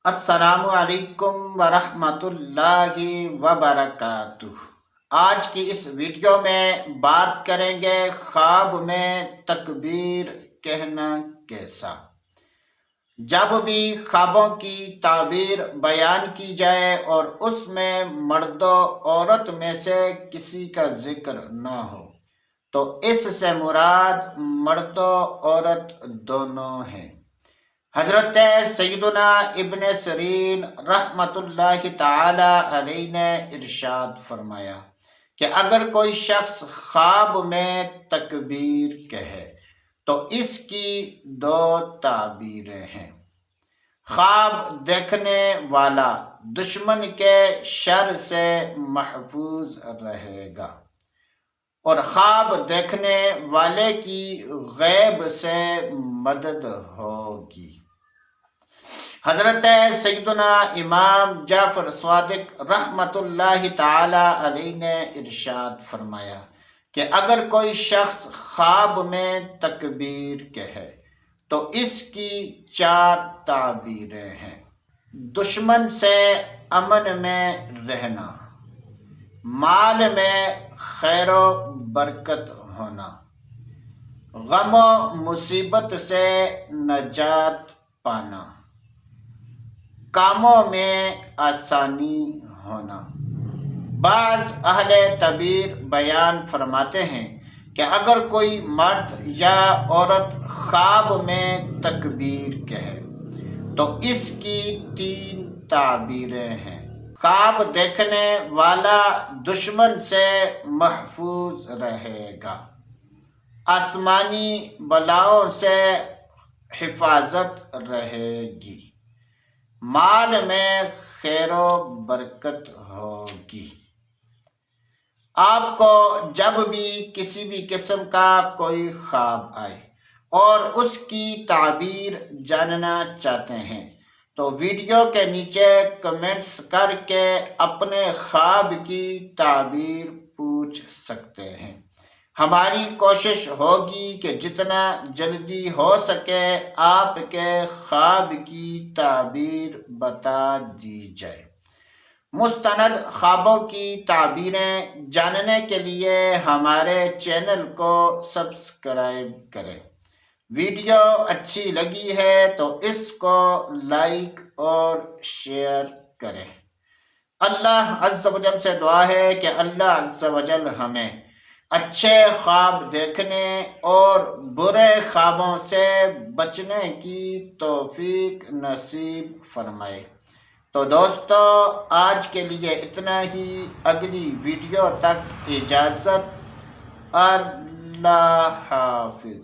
السلام علیکم ورحمۃ اللہ وبرکاتہ۔ آج کی اس ویڈیو میں بات کریں گے خواب میں تکبیر کہنا کیسا۔ جب بھی خوابوں کی تعبیر بیان کی جائے اور اس میں مرد و عورت میں سے کسی کا ذکر نہ ہو تو اس سے مراد مرد و عورت دونوں ہیں۔ حضرت سیدنا ابن سیرین رحمۃ اللہ تعالی علیہ نے ارشاد فرمایا کہ اگر کوئی شخص خواب میں تکبیر کہے تو اس کی دو تعبیریں ہیں۔ خواب دیکھنے والا دشمن کے شر سے محفوظ رہے گا اور خواب دیکھنے والے کی غیب سے مدد ہوگی۔ حضرت سیدنا امام جعفر صادق رحمۃ اللہ تعالی علیہ نے ارشاد فرمایا کہ اگر کوئی شخص خواب میں تکبیر کہے تو اس کی چار تعبیریں ہیں۔ دشمن سے امن میں رہنا، مال میں خیر و برکت ہونا، غم و مصیبت سے نجات پانا، کاموں میں آسانی ہونا۔ بعض اہل تعبیر بیان فرماتے ہیں کہ اگر کوئی مرد یا عورت خواب میں تکبیر کہے تو اس کی تین تعبیریں ہیں۔ خواب دیکھنے والا دشمن سے محفوظ رہے گا، آسمانی بلاؤں سے حفاظت رہے گی، مال میں خیر و برکت ہوگی۔ آپ کو جب بھی کسی بھی قسم کا کوئی خواب آئے اور اس کی تعبیر جاننا چاہتے ہیں تو ویڈیو کے نیچے کمنٹس کر کے اپنے خواب کی تعبیر پوچھ سکتے ہیں۔ ہماری کوشش ہوگی کہ جتنا جلدی ہو سکے آپ کے خواب کی تعبیر بتا دی جائے۔ مستند خوابوں کی تعبیریں جاننے کے لیے ہمارے چینل کو سبسکرائب کریں۔ ویڈیو اچھی لگی ہے تو اس کو لائک اور شیئر کریں۔ اللہ عز و جل سے دعا ہے کہ اللہ عز و جل ہمیں اچھے خواب دیکھنے اور برے خوابوں سے بچنے کی توفیق نصیب فرمائے۔ تو دوستو آج کے لیے اتنا ہی، اگلی ویڈیو تک اجازت، اللہ حافظ۔